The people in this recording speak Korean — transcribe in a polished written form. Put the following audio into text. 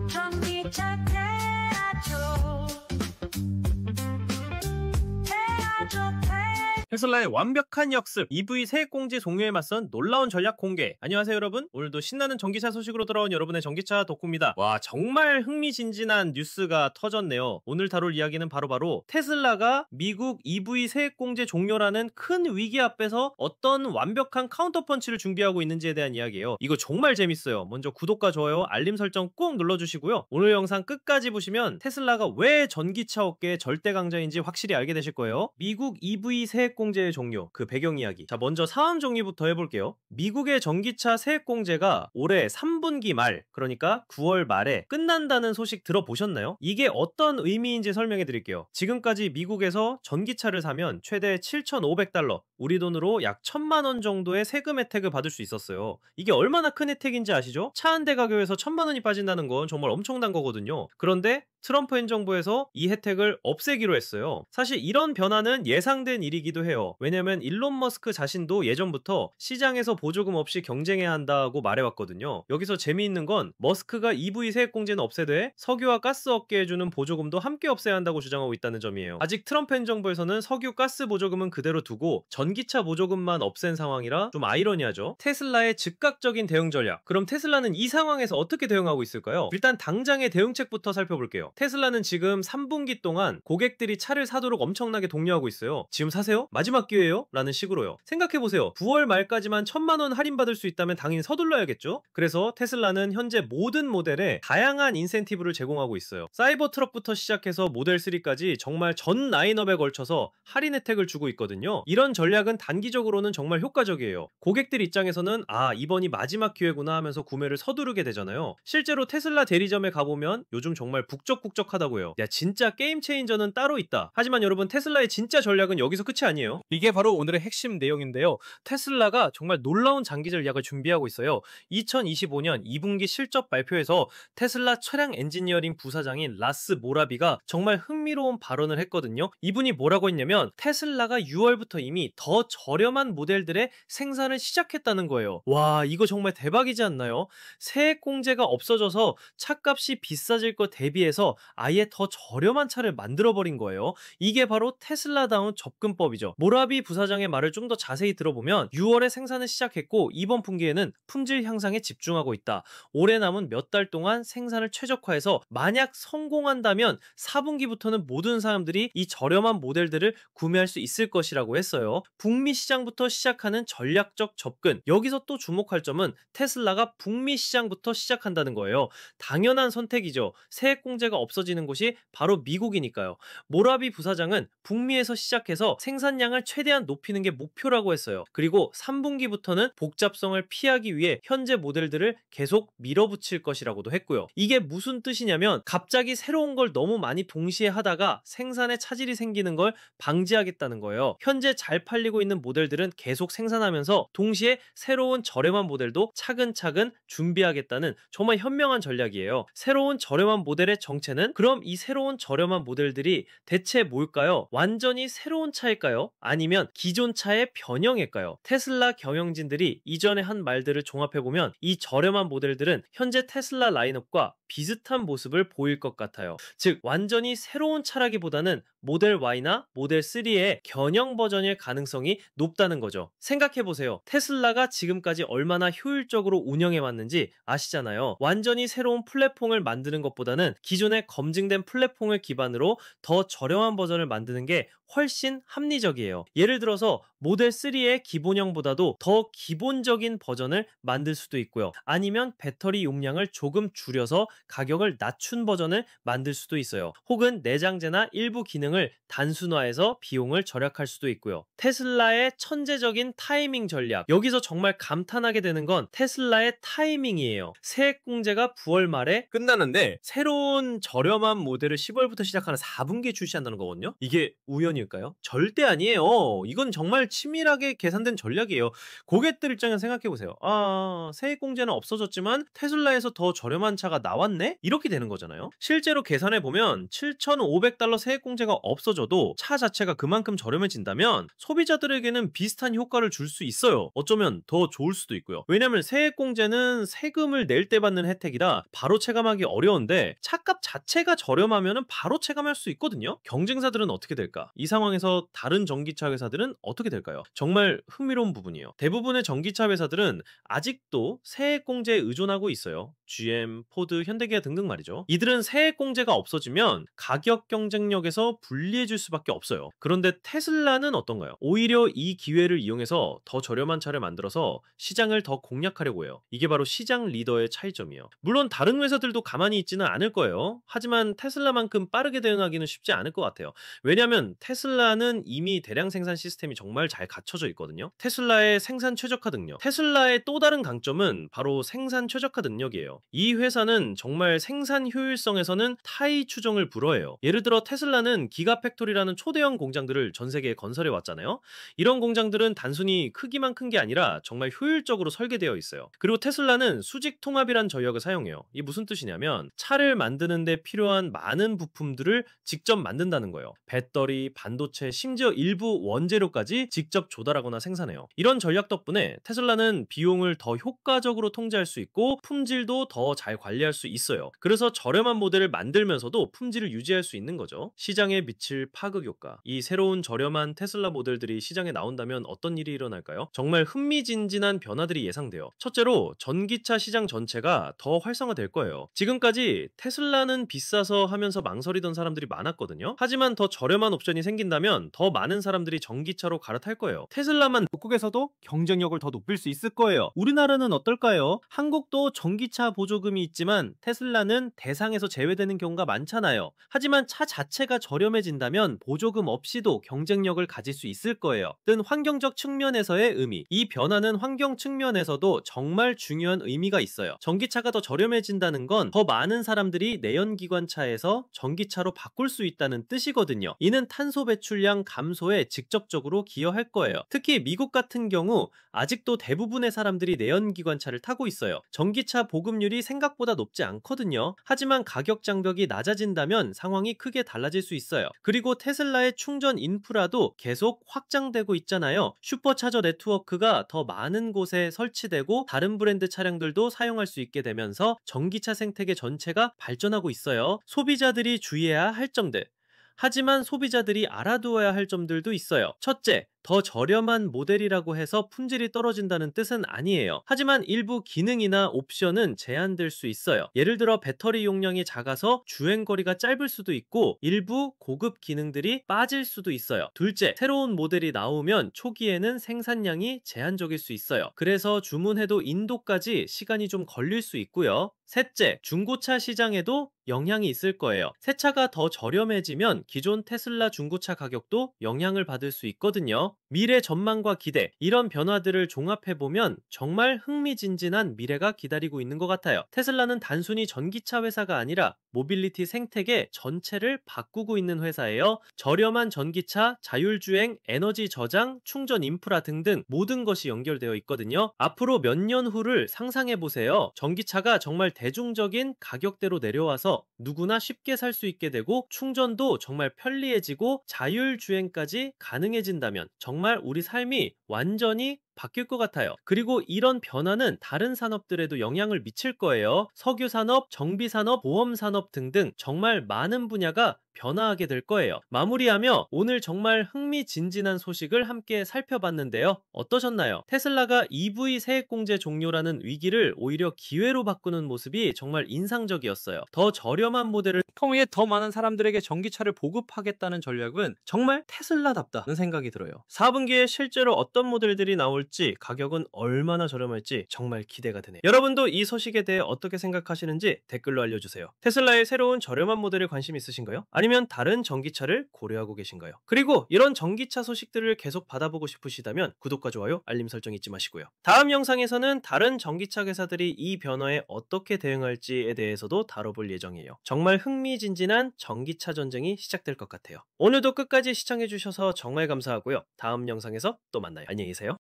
전기차 태아조 테슬라의 완벽한 역습, EV 세액공제 종료에 맞선 놀라운 전략 공개. 안녕하세요 여러분, 오늘도 신나는 전기차 소식으로 돌아온 여러분의 전기차 덕후입니다. 와, 정말 흥미진진한 뉴스가 터졌네요. 오늘 다룰 이야기는 바로 테슬라가 미국 EV 세액공제 종료라는 큰 위기 앞에서 어떤 완벽한 카운터펀치를 준비하고 있는지에 대한 이야기예요. 이거 정말 재밌어요. 먼저 구독과 좋아요, 알림 설정 꼭 눌러주시고요. 오늘 영상 끝까지 보시면 테슬라가 왜 전기차 업계의 절대 강자인지 확실히 알게 되실 거예요. 미국 EV 세액공제의 종료, 그 배경 이야기. 자, 먼저 사안 정리부터 해볼게요. 미국의 전기차 세액공제가 올해 3분기 말, 그러니까 9월 말에 끝난다는 소식 들어보셨나요? 이게 어떤 의미인지 설명해 드릴게요. 지금까지 미국에서 전기차를 사면 최대 7,500달러, 우리 돈으로 약 1,000만원 정도의 세금 혜택을 받을 수 있었어요. 이게 얼마나 큰 혜택인지 아시죠? 차 한 대 가격에서 1,000만원이 빠진다는 건 정말 엄청난 거거든요. 그런데 트럼프 행정부에서 이 혜택을 없애기로 했어요. 사실 이런 변화는 예상된 일이기도 해요. 왜냐면 일론 머스크 자신도 예전부터 시장에서 보조금 없이 경쟁해야 한다고 말해왔거든요. 여기서 재미있는 건 머스크가 EV 세액공제는 없애되 석유와 가스 업계에 주는 보조금도 함께 없애야 한다고 주장하고 있다는 점이에요. 아직 트럼프 행정부에서는 석유 가스 보조금은 그대로 두고 전기차 보조금만 없앤 상황이라 좀 아이러니하죠. 테슬라의 즉각적인 대응 전략. 그럼 테슬라는 이 상황에서 어떻게 대응하고 있을까요? 일단 당장의 대응책부터 살펴볼게요. 테슬라는 지금 3분기 동안 고객들이 차를 사도록 엄청나게 독려하고 있어요. 지금 사세요? 마지막 기회예요? 라는 식으로요. 생각해보세요. 9월 말까지만 1,000만원 할인받을 수 있다면 당연히 서둘러야겠죠? 그래서 테슬라는 현재 모든 모델에 다양한 인센티브를 제공하고 있어요. 사이버 트럭부터 시작해서 모델 3까지 정말 전 라인업에 걸쳐서 할인 혜택을 주고 있거든요. 이런 전략은 단기적으로는 정말 효과적이에요. 고객들 입장에서는 아, 이번이 마지막 기회구나 하면서 구매를 서두르게 되잖아요. 실제로 테슬라 대리점에 가보면 요즘 정말 북적북적하다고요. 야, 진짜 게임 체인저는 따로 있다. 하지만 여러분, 테슬라의 진짜 전략은 여기서 끝이 아니에요. 이게 바로 오늘의 핵심 내용인데요. 테슬라가 정말 놀라운 장기 전략을 준비하고 있어요. 2025년 2분기 실적 발표에서 테슬라 차량 엔지니어링 부사장인 라스 모라비가 정말 흥미로운 발언을 했거든요. 이분이 뭐라고 했냐면 테슬라가 6월부터 이미 더 저렴한 모델들의 생산을 시작했다는 거예요. 와, 이거 정말 대박이지 않나요? 세액공제가 없어져서 차값이 비싸질 것 대비해서 아예 더 저렴한 차를 만들어버린 거예요. 이게 바로 테슬라다운 접근법이죠. 모라비 부사장의 말을 좀 더 자세히 들어보면 6월에 생산을 시작했고 이번 분기에는 품질 향상에 집중하고 있다. 올해 남은 몇 달 동안 생산을 최적화해서 만약 성공한다면 4분기부터는 모든 사람들이 이 저렴한 모델들을 구매할 수 있을 것이라고 했어요. 북미 시장부터 시작하는 전략적 접근. 여기서 또 주목할 점은 테슬라가 북미 시장부터 시작한다는 거예요. 당연한 선택이죠. 세액공제가 없어지는 곳이 바로 미국이니까요. 모라비 부사장은 북미에서 시작해서 생산량을 최대한 높이는 게 목표라고 했어요. 그리고 3분기부터는 복잡성을 피하기 위해 현재 모델들을 계속 밀어붙일 것이라고도 했고요. 이게 무슨 뜻이냐면 갑자기 새로운 걸 너무 많이 동시에 하다가 생산에 차질이 생기는 걸 방지하겠다는 거예요. 현재 잘 팔리고 있는 모델들은 계속 생산하면서 동시에 새로운 저렴한 모델도 차근차근 준비하겠다는 정말 현명한 전략이에요. 새로운 저렴한 모델의 정체는 그럼 이 새로운 저렴한 모델들이 대체 뭘까요? 완전히 새로운 차일까요? 아니면 기존 차의 변형일까요? 테슬라 경영진들이 이전에 한 말들을 종합해보면 이 저렴한 모델들은 현재 테슬라 라인업과 비슷한 모습을 보일 것 같아요. 즉 완전히 새로운 차라기보다는 모델 Y나 모델 3의 변형 버전일 가능성이 높다는 거죠. 생각해보세요. 테슬라가 지금까지 얼마나 효율적으로 운영해왔는지 아시잖아요. 완전히 새로운 플랫폼을 만드는 것보다는 기존에 검증된 플랫폼을 기반으로 더 저렴한 버전을 만드는 게 훨씬 합리적이에요. 예를 들어서 모델 3의 기본형보다도 더 기본적인 버전을 만들 수도 있고요. 아니면 배터리 용량을 조금 줄여서 가격을 낮춘 버전을 만들 수도 있어요. 혹은 내장재나 일부 기능을 단순화해서 비용을 절약할 수도 있고요. 테슬라의 천재적인 타이밍 전략. 여기서 정말 감탄하게 되는 건 테슬라의 타이밍이에요. 세액공제가 9월 말에 끝나는데 새로운 저렴한 모델을 10월부터 시작하는 4분기에 출시한다는 거거든요. 이게 우연일까요? 절대 아니에요. 이건 정말 정말 치밀하게 계산된 전략이에요. 고객들 입장에서 생각해보세요. 세액공제는 없어졌지만 테슬라에서 더 저렴한 차가 나왔네? 이렇게 되는 거잖아요. 실제로 계산해보면 $7,500 세액공제가 없어져도 차 자체가 그만큼 저렴해진다면 소비자들에게는 비슷한 효과를 줄 수 있어요. 어쩌면 더 좋을 수도 있고요. 왜냐면 세액공제는 세금을 낼 때 받는 혜택이라 바로 체감하기 어려운데 차값 자체가 저렴하면 바로 체감할 수 있거든요. 경쟁사들은 어떻게 될까? 이 상황에서 다른 전기차 회사들은 어떻게 될까요? 정말 흥미로운 부분이에요. 대부분의 전기차 회사들은 아직도 세액공제에 의존하고 있어요. GM, 포드, 현대기아 등등 말이죠. 이들은 세액공제가 없어지면 가격 경쟁력에서 불리해질 수밖에 없어요. 그런데 테슬라는 어떤가요? 오히려 이 기회를 이용해서 더 저렴한 차를 만들어서 시장을 더 공략하려고 해요. 이게 바로 시장 리더의 차이점이에요. 물론 다른 회사들도 가만히 있지는 않을 거예요. 하지만 테슬라만큼 빠르게 대응하기는 쉽지 않을 것 같아요. 왜냐하면 테슬라는 이미 대량 생산 시스템이 정말 잘 갖춰져 있거든요. 테슬라의 생산 최적화 능력. 테슬라의 또 다른 강점은 바로 생산 최적화 능력이에요. 이 회사는 정말 생산 효율성에서는 타의 추종을 불허해요. 예를 들어 테슬라는 기가팩토리라는 초대형 공장들을 전 세계에 건설해 왔잖아요. 이런 공장들은 단순히 크기만 큰 게 아니라 정말 효율적으로 설계되어 있어요. 그리고 테슬라는 수직 통합이란 전략을 사용해요. 이게 무슨 뜻이냐면 차를 만드는 데 필요한 많은 부품들을 직접 만든다는 거예요. 배터리, 반도체, 심지어 일부 원재료까지 직접 조달하거나 생산해요. 이런 전략 덕분에 테슬라는 비용을 더 효과적으로 통제할 수 있고 품질도 더 잘 관리할 수 있어요. 그래서 저렴한 모델을 만들면서도 품질을 유지할 수 있는 거죠. 시장에 미칠 파급 효과. 이 새로운 저렴한 테슬라 모델들이 시장에 나온다면 어떤 일이 일어날까요? 정말 흥미진진한 변화들이 예상돼요. 첫째로 전기차 시장 전체가 더 활성화될 거예요. 지금까지 테슬라는 비싸서 하면서 망설이던 사람들이 많았거든요. 하지만 더 저렴한 옵션이 생긴다면 더 많은 사람들이 전기차로 갈아탈 거예요. 테슬라만 북극에서도 경쟁력을 더 높일 수 있을 거예요. 우리나라는 어떨까요? 한국도 전기차 보조금이 있지만 테슬라는 대상에서 제외되는 경우가 많잖아요. 하지만 차 자체가 저렴해진다면 보조금 없이도 경쟁력을 가질 수 있을 거예요. 뜬 환경적 측면에서의 의미. 이 변화는 환경 측면에서도 정말 중요한 의미가 있어요. 전기차가 더 저렴해진다는 건 더 많은 사람들이 내연기관차에서 전기차로 바꿀 수 있다는 뜻이거든요. 이는 탄소 배출량 감소에 직접적으로 기여할 거예요. 특히 미국 같은 경우 아직도 대부분의 사람들이 내연기관차를 타고 있어요. 전기차 보급률이 생각보다 높지 않거든요. 하지만 가격 장벽이 낮아진다면 상황이 크게 달라질 수 있어요. 그리고 테슬라의 충전 인프라도 계속 확장되고 있잖아요. 슈퍼차저 네트워크가 더 많은 곳에 설치되고 다른 브랜드 차량들도 사용할 수 있게 되면서 전기차 생태계 전체가 발전하고 있어요. 소비자들이 주의해야 할 점들. 하지만 소비자들이 알아두어야 할 점들도 있어요. 첫째, 더 저렴한 모델이라고 해서 품질이 떨어진다는 뜻은 아니에요. 하지만 일부 기능이나 옵션은 제한될 수 있어요. 예를 들어 배터리 용량이 작아서 주행거리가 짧을 수도 있고 일부 고급 기능들이 빠질 수도 있어요. 둘째, 새로운 모델이 나오면 초기에는 생산량이 제한적일 수 있어요. 그래서 주문해도 인도까지 시간이 좀 걸릴 수 있고요. 셋째, 중고차 시장에도 영향이 있을 거예요. 새 차가 더 저렴해지면 기존 테슬라 중고차 가격도 영향을 받을 수 있거든요. 미래 전망과 기대, 이런 변화들을 종합해보면 정말 흥미진진한 미래가 기다리고 있는 것 같아요. 테슬라는 단순히 전기차 회사가 아니라 모빌리티 생태계 전체를 바꾸고 있는 회사예요. 저렴한 전기차, 자율주행, 에너지 저장, 충전 인프라 등등 모든 것이 연결되어 있거든요. 앞으로 몇 년 후를 상상해보세요. 전기차가 정말 대중적인 가격대로 내려와서 누구나 쉽게 살 수 있게 되고 충전도 정말 편리해지고 자율주행까지 가능해진다면 정말 우리 삶이 완전히 바뀔 것 같아요. 그리고 이런 변화는 다른 산업들에도 영향을 미칠 거예요. 석유산업, 정비산업, 보험산업 등등 정말 많은 분야가 변화하게 될 거예요. 마무리하며 오늘 정말 흥미진진한 소식을 함께 살펴봤는데요. 어떠셨나요? 테슬라가 EV 세액공제 종료라는 위기를 오히려 기회로 바꾸는 모습이 정말 인상적이었어요. 더 저렴한 모델을 통해 더 많은 사람들에게 전기차를 보급하겠다는 전략은 정말 테슬라답다는 생각이 들어요. 4분기에 실제로 어떤 모델들이 나올지 어떨지, 가격은 얼마나 저렴할지 정말 기대가 되네요. 여러분도 이 소식에 대해 어떻게 생각하시는지 댓글로 알려주세요. 테슬라의 새로운 저렴한 모델에 관심 있으신가요? 아니면 다른 전기차를 고려하고 계신가요? 그리고 이런 전기차 소식들을 계속 받아보고 싶으시다면 구독과 좋아요, 알림 설정 잊지 마시고요. 다음 영상에서는 다른 전기차 회사들이 이 변화에 어떻게 대응할지에 대해서도 다뤄볼 예정이에요. 정말 흥미진진한 전기차 전쟁이 시작될 것 같아요. 오늘도 끝까지 시청해주셔서 정말 감사하고요. 다음 영상에서 또 만나요. 안녕히 계세요.